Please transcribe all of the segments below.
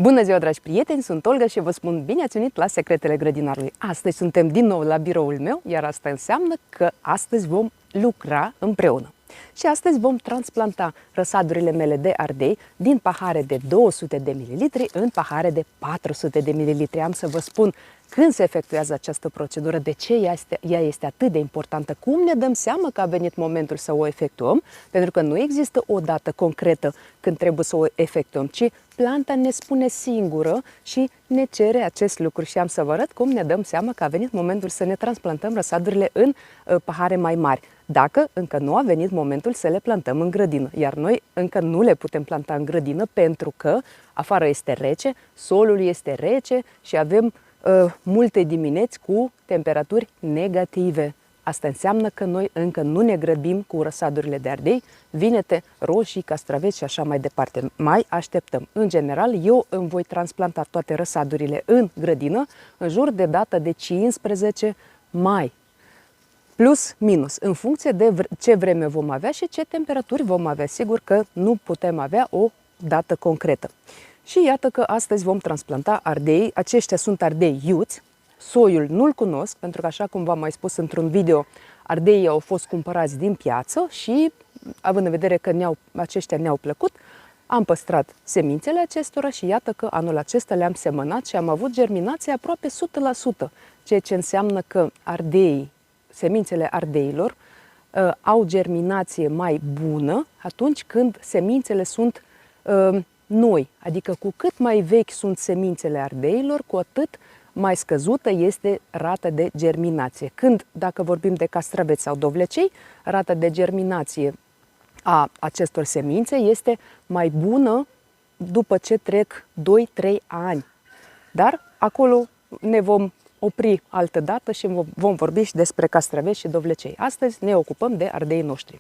Bună ziua, dragi prieteni! Sunt Olga și vă spun bine ați venit la Secretele Grădinarului. Astăzi suntem din nou la biroul meu, iar asta înseamnă că astăzi vom lucra împreună. Și astăzi vom transplanta răsadurile mele de ardei din pahare de 200 de ml în pahare de 400 de ml. Am să vă spun când se efectuează această procedură, de ce ea este atât de importantă, cum ne dăm seama că a venit momentul să o efectuăm, pentru că nu există o dată concretă când trebuie să o efectuăm, ci planta ne spune singură și ne cere acest lucru și am să vă arăt cum ne dăm seama că a venit momentul să ne transplantăm răsadurile în pahare mai mari, dacă încă nu a venit momentul să le plantăm în grădină. Iar noi încă nu le putem planta în grădină pentru că afară este rece, solul este rece și avem multe dimineți cu temperaturi negative. Asta înseamnă că noi încă nu ne grăbim cu răsadurile de ardei, vinete, roșii, castraveți și așa mai departe. Mai așteptăm. În general, eu îmi voi transplanta toate răsadurile în grădină în jur de data de 15 mai. Plus, minus, în funcție de ce vreme vom avea și ce temperaturi vom avea. Sigur că nu putem avea o dată concretă. Și iată că astăzi vom transplanta ardei. Aceștia sunt ardei iuți. Soiul nu-l cunosc, pentru că, așa cum v-am mai spus într-un video, ardeii au fost cumpărați din piață și, având în vedere că aceștia ne-au plăcut, am păstrat semințele acestora și iată că anul acesta le-am semănat și am avut germinație aproape 100%, ceea ce înseamnă că semințele ardeilor au germinație mai bună atunci când semințele sunt noi, adică cu cât mai vechi sunt semințele ardeilor, cu atât mai scăzută este rata de germinație. Dacă vorbim de castraveți sau dovlecei, rata de germinație a acestor semințe este mai bună după ce trec 2-3 ani. Dar acolo ne vom opri altă dată și vom vorbi și despre castraveți și dovlecei. Astăzi ne ocupăm de ardeii noștri.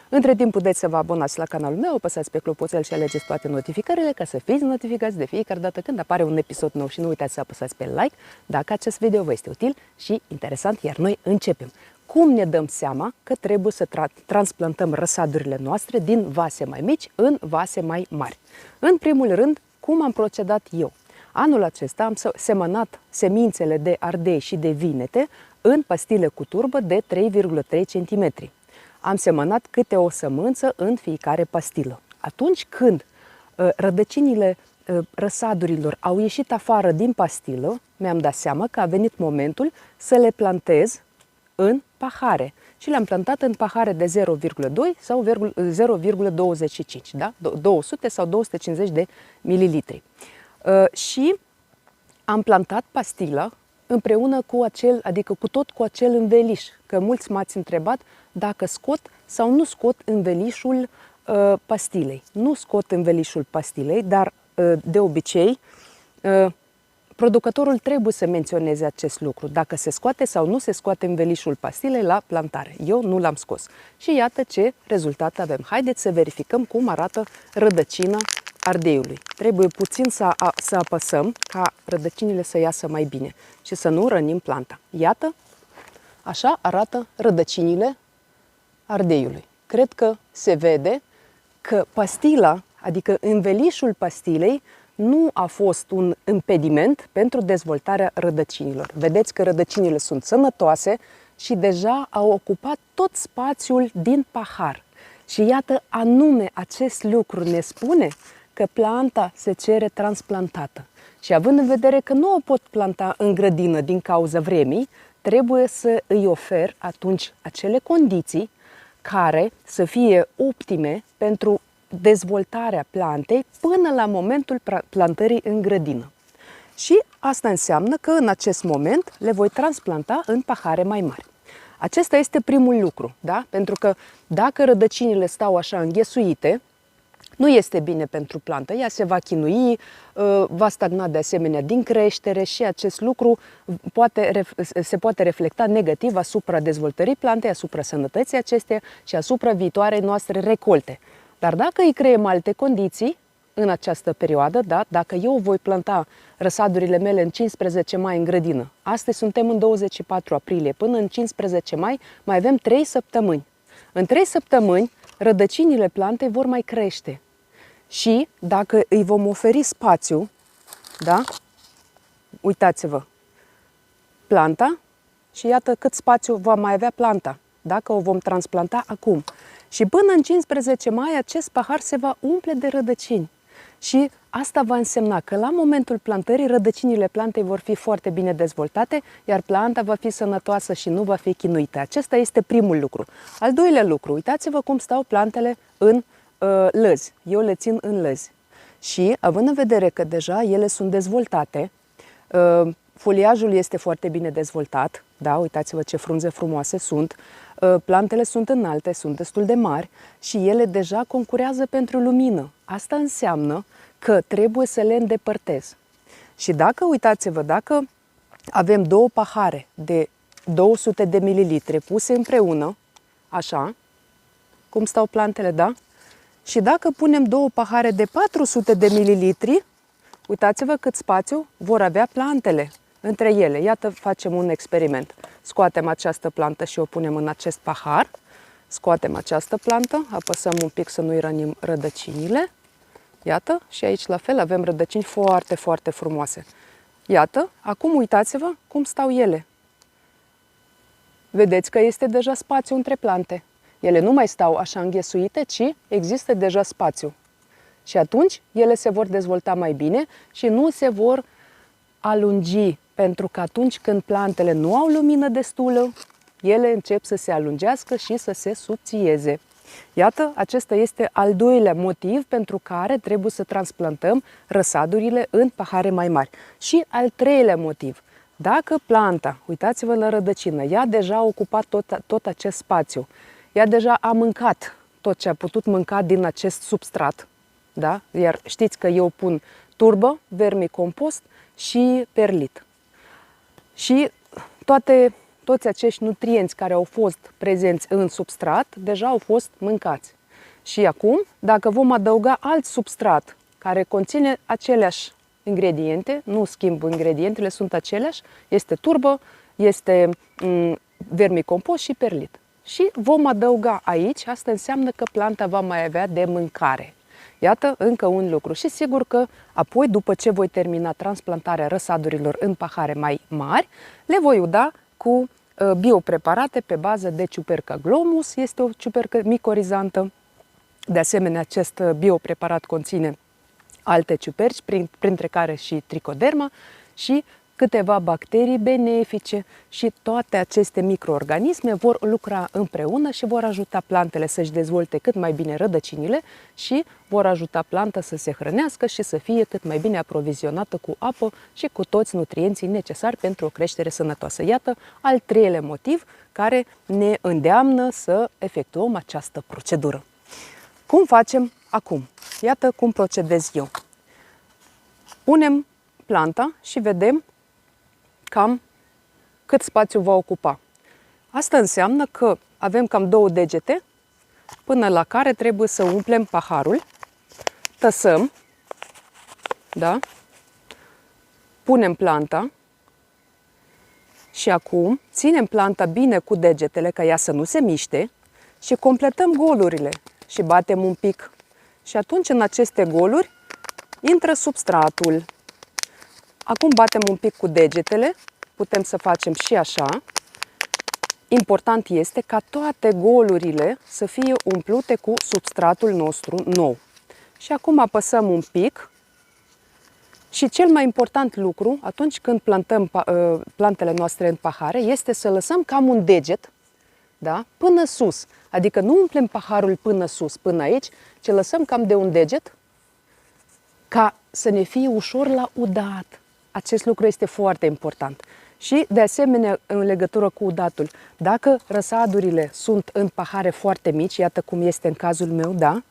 Între timp puteți să vă abonați la canalul meu, apăsați pe clopoțel și alegeți toate notificările ca să fiți notificați de fiecare dată când apare un episod nou și nu uitați să apăsați pe like dacă acest video vă este util și interesant, iar noi începem. Cum ne dăm seama că trebuie să transplantăm răsadurile noastre din vase mai mici în vase mai mari? În primul rând, cum am procedat eu? Anul acesta am semănat semințele de ardei și de vinete în pastile cu turbă de 3,3 cm. Am semănat câte o sămânță în fiecare pastilă. Atunci când rădăcinile răsadurilor au ieșit afară din pastilă, mi-am dat seama că a venit momentul să le plantez în pahare. Și le-am plantat în pahare de 0,2 sau 0,25, da? 200 sau 250 de mililitri. Și am plantat pastila împreună cu cu acel înveliș. Că mulți m-ați întrebat dacă scot sau nu scot învelișul pastilei. Nu scot învelișul pastilei, dar de obicei producătorul trebuie să menționeze acest lucru, dacă se scoate sau nu se scoate învelișul pastilei la plantare. Eu nu l-am scos. Și iată ce rezultat avem. Haideți să verificăm cum arată rădăcina ardeiului. Trebuie puțin să apăsăm ca rădăcinile să iasă mai bine și să nu rănim planta. Iată, așa arată rădăcinile ardeiului. Cred că se vede că pastila, adică învelișul pastilei, nu a fost un impediment pentru dezvoltarea rădăcinilor. Vedeți că rădăcinile sunt sănătoase și deja au ocupat tot spațiul din pahar. Și iată, anume acest lucru ne spune că planta se cere transplantată. Și având în vedere că nu o pot planta în grădină din cauza vremii, trebuie să îi ofer atunci acele condiții care să fie optime pentru dezvoltarea plantei până la momentul plantării în grădină. Și asta înseamnă că în acest moment le voi transplanta în pahare mai mari. Acesta este primul lucru, da? Pentru că dacă rădăcinile stau așa înghesuite, nu este bine pentru plantă. Ea se va chinui, va stagna de asemenea din creștere și acest lucru se poate reflecta negativ asupra dezvoltării plantei, asupra sănătății acesteia și asupra viitoarei noastre recolte. Dar dacă îi creăm alte condiții în această perioadă, da, dacă eu voi planta răsadurile mele în 15 mai în grădină, astăzi suntem în 24 aprilie, până în 15 mai mai avem 3 săptămâni. În 3 săptămâni rădăcinile plantei vor mai crește. Și dacă îi vom oferi spațiu da? Uitați-vă, planta și iată cât spațiu va mai avea planta dacă o vom transplanta acum. Și până în 15 mai acest pahar se va umple de rădăcini. Și asta va însemna că la momentul plantării rădăcinile plantei vor fi foarte bine dezvoltate, iar planta va fi sănătoasă și nu va fi chinuită. Acesta este primul lucru. Al doilea lucru, uitați-vă cum stau plantele în lăzi. Eu le țin în lăzi. Și având în vedere că deja ele sunt dezvoltate, foliajul este foarte bine dezvoltat, da? Uitați-vă ce frunze frumoase sunt, plantele sunt înalte, sunt destul de mari și ele deja concurează pentru lumină. Asta înseamnă că trebuie să le îndepărtez. Și dacă, uitați-vă, dacă avem două pahare de 200 de mililitri puse împreună, așa, cum stau plantele, da? Și dacă punem două pahare de 400 de mililitri, uitați-vă cât spațiu vor avea plantele între ele. Iată, facem un experiment. Scoatem această plantă și o punem în acest pahar. Scoatem această plantă, apăsăm un pic să nu-i rănim rădăcinile. Iată, și aici la fel avem rădăcini foarte, foarte frumoase. Iată, acum uitați-vă cum stau ele. Vedeți că este deja spațiu între plante. Ele nu mai stau așa înghesuite, ci există deja spațiu. Și atunci ele se vor dezvolta mai bine și nu se vor alungi, pentru că atunci când plantele nu au lumină destulă, ele încep să se alungească și să se subțieze. Iată, acesta este al doilea motiv pentru care trebuie să transplantăm răsadurile în pahare mai mari. Și al treilea motiv, dacă planta, uitați-vă la rădăcină, ea deja a ocupat tot acest spațiu, ea deja a mâncat tot ce a putut mânca din acest substrat, da? Iar știți că eu pun turbă, vermicompost și perlit. Și toți acești nutrienți care au fost prezenți în substrat deja au fost mâncați. Și acum, dacă vom adăuga alt substrat care conține aceleași ingrediente, nu schimb ingredientele, sunt aceleași, este turbă, este vermicompost și perlit. Și vom adăuga aici, asta înseamnă că planta va mai avea de mâncare. Iată încă un lucru și sigur că apoi, după ce voi termina transplantarea răsadurilor în pahare mai mari, le voi uda cu biopreparate pe bază de ciuperca glomus, este o ciupercă micorizantă. De asemenea, acest biopreparat conține alte ciuperci, printre care și tricoderma și câteva bacterii benefice și toate aceste microorganisme vor lucra împreună și vor ajuta plantele să-și dezvolte cât mai bine rădăcinile și vor ajuta planta să se hrănească și să fie cât mai bine aprovizionată cu apă și cu toți nutrienții necesari pentru o creștere sănătoasă. Iată al treilea motiv care ne îndeamnă să efectuăm această procedură. Cum facem acum? Iată cum procedez eu. Punem planta și vedem cam cât spațiu va ocupa. Asta înseamnă că avem cam 2 degete până la care trebuie să umplem paharul. Tăsăm, da? Punem planta și acum ținem planta bine cu degetele ca ea să nu se miște și completăm golurile și batem un pic. Și atunci în aceste goluri intră substratul. Acum batem un pic cu degetele, putem să facem și așa. Important este ca toate golurile să fie umplute cu substratul nostru nou. Și acum apăsăm un pic și cel mai important lucru atunci când plantăm plantele noastre în pahare este să lăsăm cam un deget, da, până sus. Adică nu umplem paharul până sus, până aici, ci lăsăm cam de un deget ca să ne fie ușor la udat. Acest lucru este foarte important. Și, de asemenea, în legătură cu udatul, dacă răsadurile sunt în pahare foarte mici, iată cum este în cazul meu, da,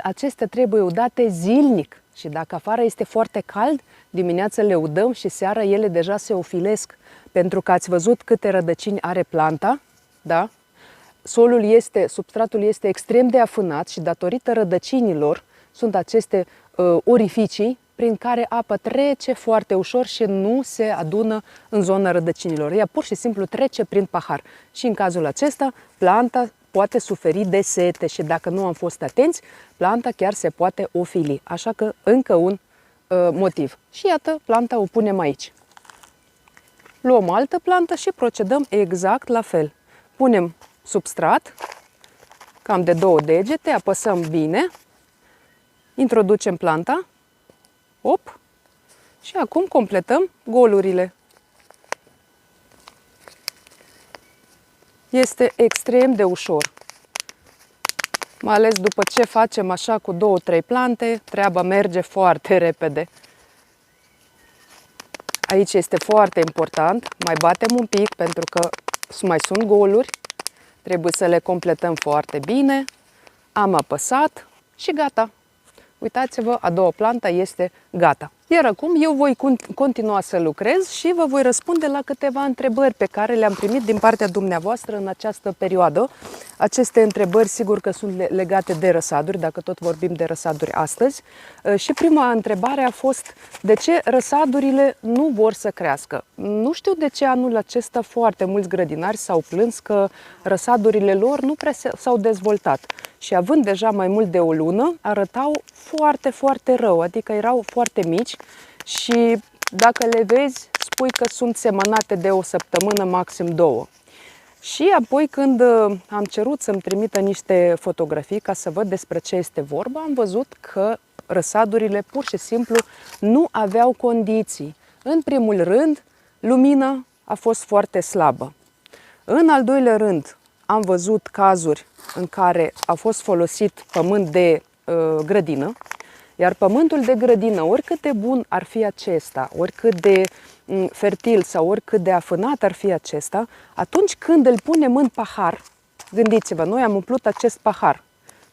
acestea trebuie udate zilnic. Și dacă afară este foarte cald, dimineața le udăm și seara ele deja se ofilesc. Pentru că ați văzut câte rădăcini are planta, da? Substratul este extrem de afânat și datorită rădăcinilor sunt aceste orificii prin care apa trece foarte ușor și nu se adună în zona rădăcinilor. Ea pur și simplu trece prin pahar. Și în cazul acesta, planta poate suferi de sete și dacă nu am fost atenți, planta chiar se poate ofili. Așa că încă un motiv. Și iată, planta o punem aici. Luăm altă plantă și procedăm exact la fel. Punem substrat, cam de 2 degete, apăsăm bine, introducem planta, op, și acum completăm golurile. Este extrem de ușor. Mai ales după ce facem așa cu 2-3 plante, treaba merge foarte repede. Aici este foarte important, mai batem un pic pentru că mai sunt goluri, trebuie să le completăm foarte bine. Am apăsat și gata. Uitați-vă, a doua plantă este gata. Iar acum eu voi continua să lucrez și vă voi răspunde la câteva întrebări pe care le-am primit din partea dumneavoastră în această perioadă. Aceste întrebări sigur că sunt legate de răsaduri, dacă tot vorbim de răsaduri astăzi. Și prima întrebare a fost: de ce răsadurile nu vor să crească? Nu știu de ce anul acesta foarte mulți grădinari s-au plâns că răsadurile lor nu prea s-au dezvoltat. Și având deja mai mult de o lună, arătau foarte, foarte rău, adică erau foarte mici și dacă le vezi, spui că sunt semănate de o săptămână, maxim 2. Și apoi când am cerut să-mi trimită niște fotografii ca să văd despre ce este vorba, am văzut că răsadurile pur și simplu nu aveau condiții. În primul rând, lumina a fost foarte slabă. În al doilea rând, am văzut cazuri în care a fost folosit pământ de grădină, iar pământul de grădină, oricât de bun ar fi acesta, oricât de fertil sau oricât de afânat ar fi acesta, atunci când îl punem în pahar, gândiți-vă, noi am umplut acest pahar,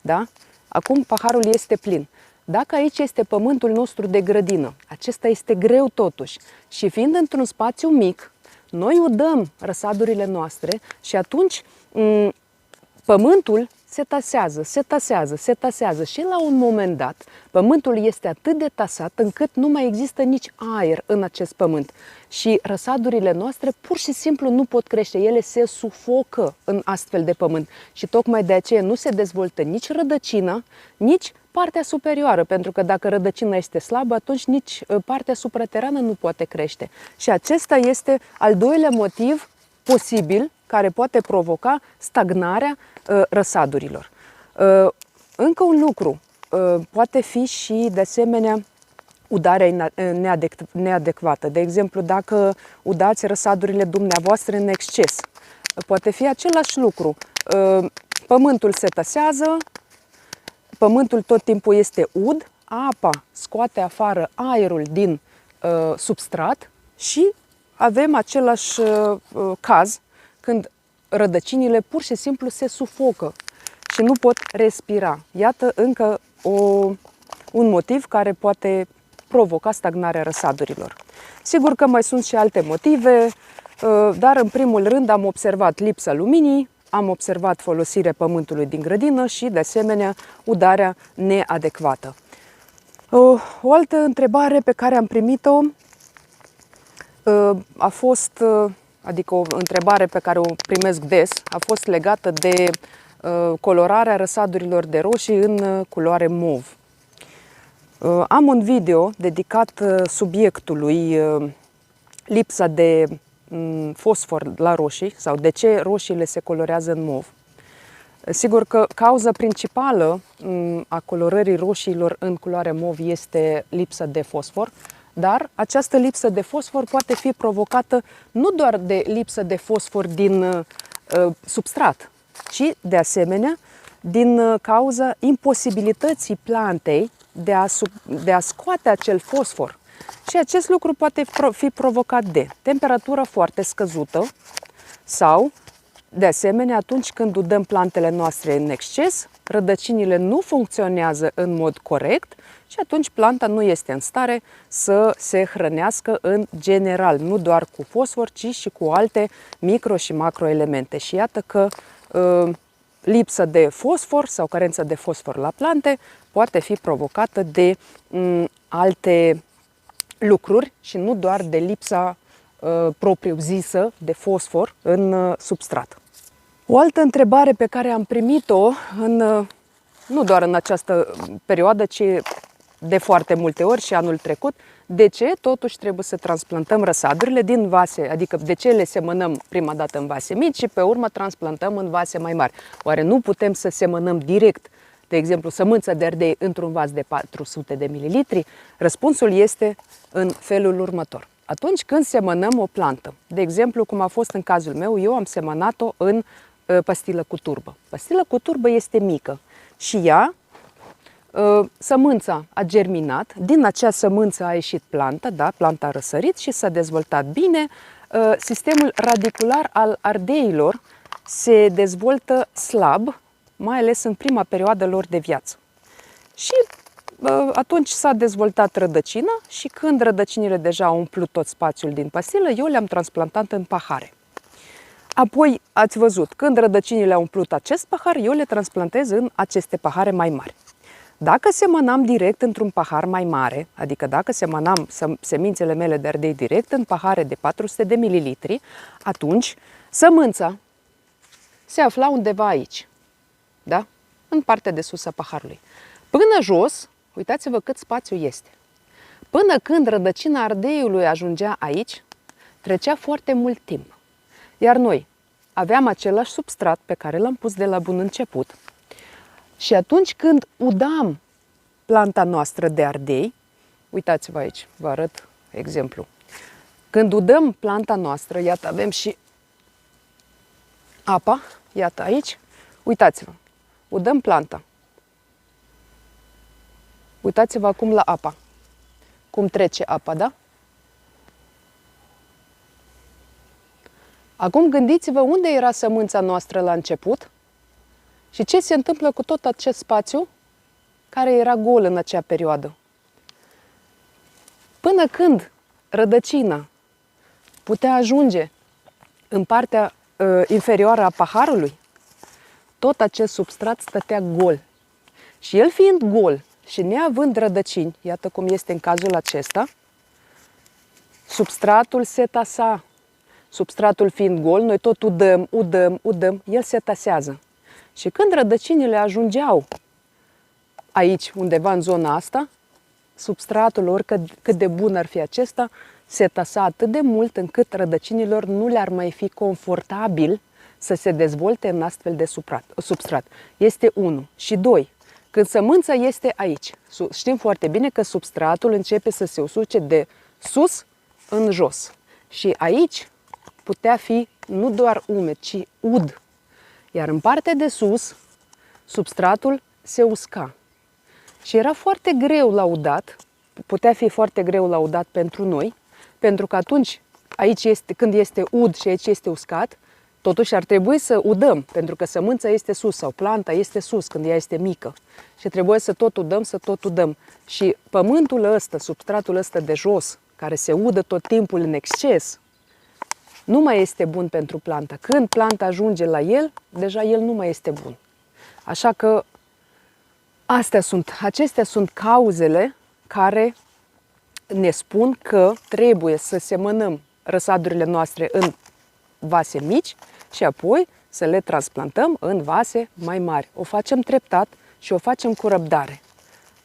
da? Acum paharul este plin. Dacă aici este pământul nostru de grădină, acesta este greu totuși și fiind într-un spațiu mic, noi udăm răsadurile noastre și atunci pământul se tasează și la un moment dat pământul este atât de tasat încât nu mai există nici aer în acest pământ și răsadurile noastre pur și simplu nu pot crește, ele se sufocă în astfel de pământ și tocmai de aceea nu se dezvoltă nici rădăcina, nici partea superioară, pentru că dacă rădăcina este slabă, atunci nici partea supraterană nu poate crește. Și acesta este al doilea motiv posibil care poate provoca stagnarea răsadurilor. Încă un lucru poate fi și de asemenea udarea neadecvată. De exemplu, dacă udați răsadurile dumneavoastră în exces, poate fi același lucru. Pământul se tasează, pământul tot timpul este ud, apa scoate afară aerul din substrat și avem același caz când rădăcinile pur și simplu se sufocă și nu pot respira. Iată încă un motiv care poate provoca stagnarea răsadurilor. Sigur că mai sunt și alte motive, dar în primul rând am observat lipsa luminii, am observat folosirea pământului din grădină și de asemenea udarea neadecvată. O altă întrebare pe care am primit-o a fost, adică o întrebare pe care o primesc des, a fost legată de colorarea răsadurilor de roșii în culoare mov. Am un video dedicat subiectului lipsa de fosfor la roșii sau de ce roșiile se colorează în mov. Sigur că cauza principală a colorării roșiilor în culoare mov este lipsa de fosfor, dar această lipsă de fosfor poate fi provocată nu doar de lipsă de fosfor din substrat, ci de asemenea din cauza imposibilității plantei de a scoate acel fosfor. Și acest lucru poate fi provocat de temperatură foarte scăzută sau, de asemenea, atunci când udăm plantele noastre în exces, rădăcinile nu funcționează în mod corect și atunci planta nu este în stare să se hrănească în general, nu doar cu fosfor, ci și cu alte micro și macroelemente. Și iată că lipsa de fosfor sau carența de fosfor la plante poate fi provocată de alte lucruri și nu doar de lipsa propriu-zisă de fosfor în substrat. O altă întrebare pe care am primit-o nu doar în această perioadă, ci de foarte multe ori și anul trecut, de ce totuși trebuie să transplantăm răsadurile din vase, adică de ce le semănăm prima dată în vase mici și pe urmă transplantăm în vase mai mari. Oare nu putem să semănăm direct, de exemplu, sămânța de ardei într-un vas de 400 de mililitri? Răspunsul este în felul următor. Atunci când semănăm o plantă, de exemplu, cum a fost în cazul meu, eu am semănat-o în pastilă cu turbă. Pastilă cu turbă este mică și ea, sămânța a germinat, din acea sămânță a ieșit planta, da, planta a răsărit și s-a dezvoltat bine. Sistemul radicular al ardeilor se dezvoltă slab, mai ales în prima perioadă lor de viață. Și atunci s-a dezvoltat rădăcina și când rădăcinile deja au umplut tot spațiul din pastilă, eu le-am transplantat în pahare. Apoi, ați văzut, când rădăcinile au umplut acest pahar, eu le transplantez în aceste pahare mai mari. Dacă semănam direct într-un pahar mai mare, adică dacă semănam semințele mele de ardei direct în pahare de 400 de mililitri, atunci sămânța se afla undeva aici, da? În partea de sus a paharului. Până jos, uitați-vă cât spațiu este. Până când rădăcina ardeiului ajungea aici, trecea foarte mult timp. Iar noi aveam același substrat pe care l-am pus de la bun început. Și atunci când udam planta noastră de ardei, uitați-vă aici, vă arăt exemplu. Când udăm planta noastră, iată, avem și apa, iată aici, uitați-vă, udăm planta. Uitați-vă acum la apa, cum trece apa, da? Acum gândiți-vă unde era sămânța noastră la început și ce se întâmplă cu tot acest spațiu care era gol în acea perioadă. Până când rădăcina putea ajunge în partea inferioară a paharului, tot acest substrat stătea gol. Și el fiind gol și neavând rădăcini, iată cum este în cazul acesta, substratul se tasa. Substratul fiind gol, noi tot udăm, el se tasează. Și când rădăcinile ajungeau aici, undeva în zona asta, substratul, oricât de bun ar fi acesta, se tasa atât de mult încât rădăcinilor nu le-ar mai fi confortabil să se dezvolte în astfel de substrat. Este 1. Și 2. Când sămânța este aici, știm foarte bine că substratul începe să se usuce de sus în jos. Și aici putea fi nu doar umed, ci ud. Iar în partea de sus, substratul se usca. Și era foarte greu la udat, putea fi foarte greu la udat pentru noi, pentru că atunci, aici este, când este ud și aici este uscat, totuși ar trebui să udăm, pentru că sămânța este sus sau planta este sus când ea este mică. Și trebuie să tot udăm. Și pământul ăsta, substratul ăsta de jos, care se udă tot timpul în exces, nu mai este bun pentru planta. Când planta ajunge la el, deja el nu mai este bun. Așa că acestea sunt cauzele care ne spun că trebuie să semănăm răsadurile noastre în vase mici și apoi să le transplantăm în vase mai mari. O facem treptat și o facem cu răbdare.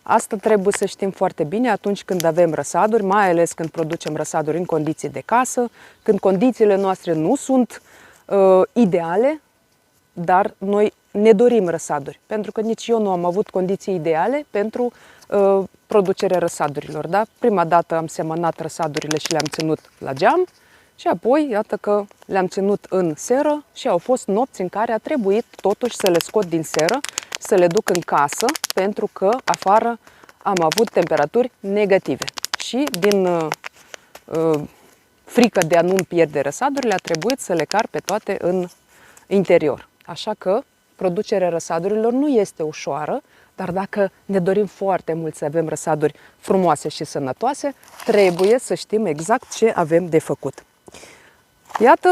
Asta trebuie să știm foarte bine atunci când avem răsaduri, mai ales când producem răsaduri în condiții de casă, când condițiile noastre nu sunt ideale, dar noi ne dorim răsaduri, pentru că nici eu nu am avut condiții ideale pentru producerea răsadurilor. Da? Prima dată am semănat răsadurile și le-am ținut la geam și apoi, iată că le-am ținut în seră și au fost nopți în care a trebuit totuși să le scot din seră, să le duc în casă, pentru că afară am avut temperaturi negative. Și din frică de a nu-mi pierde răsadurile, a trebuit să le car pe toate în interior. Așa că producerea răsadurilor nu este ușoară, dar dacă ne dorim foarte mult să avem răsaduri frumoase și sănătoase, trebuie să știm exact ce avem de făcut. Iată,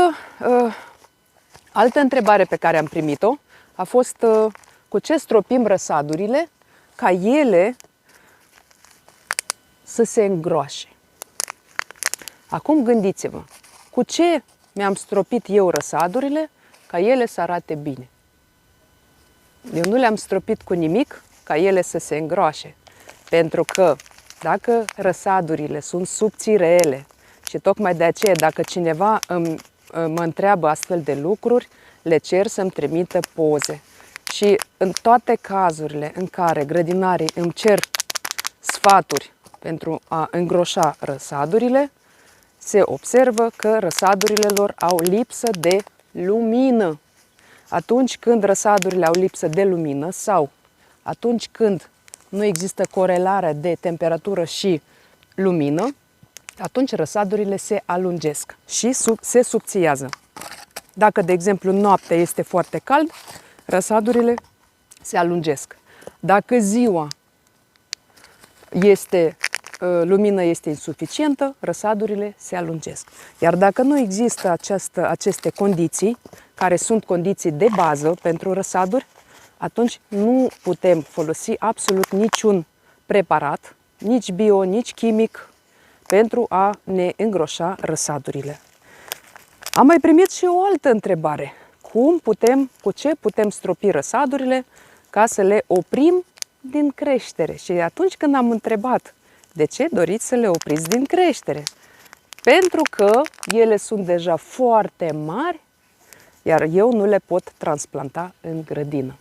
altă întrebare pe care am primit-o a fost cu ce stropim răsadurile ca ele să se îngroașe. Acum gândiți-vă, cu ce mi-am stropit eu răsadurile ca ele să arate bine? Eu nu le-am stropit cu nimic ca ele să se îngroașe. Pentru că dacă răsadurile sunt subțirele și tocmai de aceea dacă cineva mă întreabă astfel de lucruri, le cer să-mi trimită poze. Și în toate cazurile în care grădinarii îmi cer sfaturi pentru a îngroșa răsadurile, se observă că răsadurile lor au lipsă de lumină. Atunci când răsadurile au lipsă de lumină sau atunci când nu există corelare de temperatură și lumină, atunci răsadurile se alungesc și se subțiază. Dacă, de exemplu, noaptea este foarte cald, răsadurile se alungesc. Dacă ziua lumina este insuficientă, răsadurile se alungesc. Iar dacă nu există aceste condiții, care sunt condiții de bază pentru răsaduri, atunci nu putem folosi absolut niciun preparat, nici bio, nici chimic, pentru a ne îngroșa răsadurile. Am mai primit și o altă întrebare. Cu ce putem stropi răsadurile ca să le oprim din creștere? Și atunci când am întrebat de ce doriți să le opriți din creștere? Pentru că ele sunt deja foarte mari, iar eu nu le pot transplanta în grădină.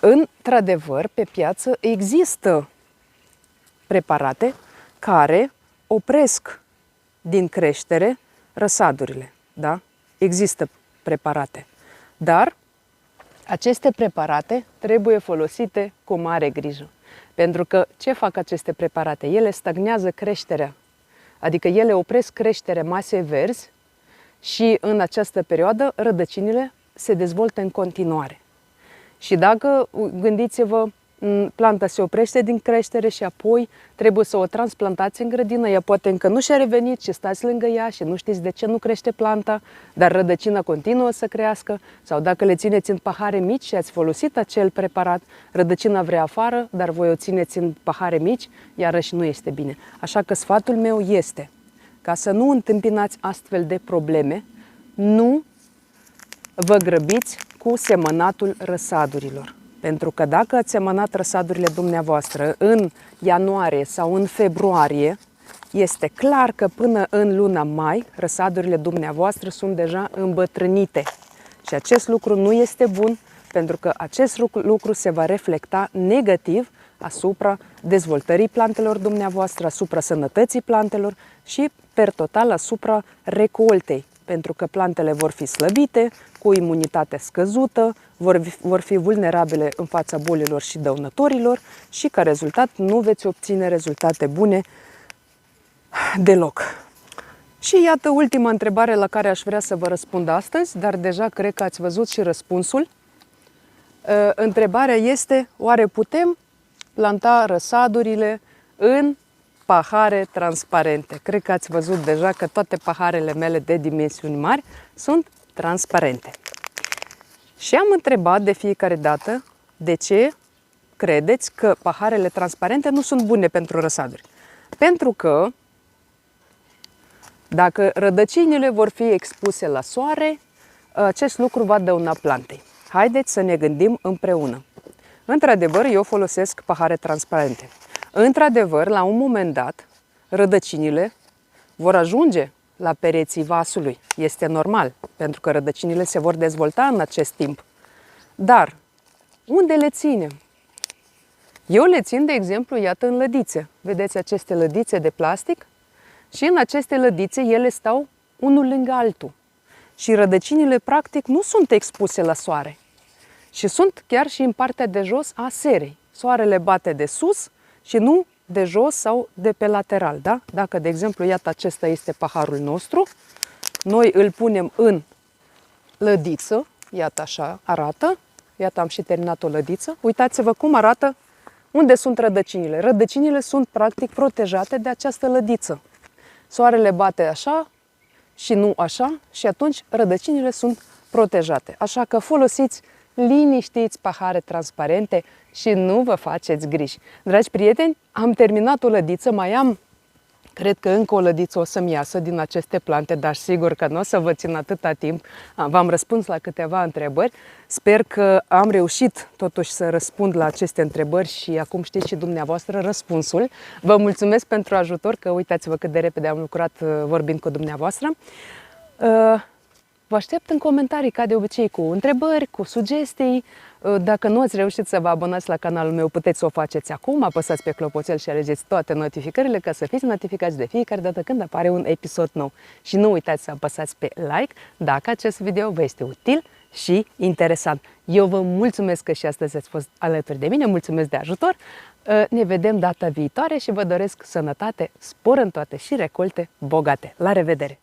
Într-adevăr, pe piață există preparate care opresc din creștere răsadurile. Da? Există preparate. Dar aceste preparate trebuie folosite cu mare grijă. Pentru că ce fac aceste preparate? Ele stagnează creșterea. Adică ele opresc creșterea masei verzi și în această perioadă rădăcinile se dezvoltă în continuare. Și dacă, gândiți-vă, planta se oprește din creștere și apoi trebuie să o transplantați în grădină, ea poate încă nu și-a revenit și stați lângă ea și nu știți de ce nu crește planta, dar rădăcina continuă să crească, sau dacă le țineți în pahare mici și ați folosit acel preparat, rădăcina vrea afară, dar voi o țineți în pahare mici, iarăși nu este bine. Așa că sfatul meu este, ca să nu întâmpinați astfel de probleme, nu vă grăbiți cu semănatul răsadurilor. Pentru că dacă ați semănat răsadurile dumneavoastră în ianuarie sau în februarie, este clar că până în luna mai răsadurile dumneavoastră sunt deja îmbătrânite. Și acest lucru nu este bun, pentru că acest lucru se va reflecta negativ asupra dezvoltării plantelor dumneavoastră, asupra sănătății plantelor și, per total, asupra recoltei. Pentru că plantele vor fi slăbite, cu imunitate scăzută, vor fi vulnerabile în fața bolilor și dăunătorilor și, ca rezultat, nu veți obține rezultate bune deloc. Și iată ultima întrebare la care aș vrea să vă răspund astăzi, dar deja cred că ați văzut și răspunsul. Întrebarea este, oare putem planta răsadurile în pahare transparente? Cred că ați văzut deja că toate paharele mele de dimensiuni mari sunt transparente. Și am întrebat de fiecare dată de ce credeți că paharele transparente nu sunt bune pentru răsaduri. Pentru că dacă rădăcinile vor fi expuse la soare, acest lucru va dăuna plantei. Haideți să ne gândim împreună. Într-adevăr, eu folosesc pahare transparente. Într-adevăr, la un moment dat, rădăcinile vor ajunge la pereții vasului. Este normal, pentru că rădăcinile se vor dezvolta în acest timp. Dar, unde le ținem? Eu le țin, de exemplu, iată, în lădițe. Vedeți aceste lădițe de plastic? Și în aceste lădițe ele stau unul lângă altul. Și rădăcinile, practic, nu sunt expuse la soare. Și sunt chiar și în partea de jos a serei. Soarele bate de sus și nu de jos sau de pe lateral. Da? Dacă, de exemplu, iată, acesta este paharul nostru, noi îl punem în lădiță, iată așa arată, iată am și terminat o lădiță, uitați-vă cum arată, unde sunt rădăcinile. Rădăcinile sunt practic protejate de această lădiță. Soarele bate așa și nu așa și atunci rădăcinile sunt protejate. Așa că folosiți liniștiți pahare transparente și nu vă faceți griji. Dragi prieteni, am terminat o lădiță, mai am Cred că încă o lădiță o să-mi iasă din aceste plante, dar sigur că nu o să vă țin atâta timp. V-am răspuns la câteva întrebări. Sper că am reușit totuși să răspund la aceste întrebări și acum știți și dumneavoastră răspunsul. Vă mulțumesc pentru ajutor, că uitați-vă cât de repede am lucrat vorbind cu dumneavoastră. Vă aștept în comentarii, ca de obicei, cu întrebări, cu sugestii. Dacă nu ați reușit să vă abonați la canalul meu, puteți să o faceți acum. Apăsați pe clopoțel și alegeți toate notificările ca să fiți notificați de fiecare dată când apare un episod nou. Și nu uitați să apăsați pe like dacă acest video vă este util și interesant. Eu vă mulțumesc că și astăzi ați fost alături de mine, mulțumesc de ajutor. Ne vedem data viitoare și vă doresc sănătate, spor în toate și recolte bogate. La revedere!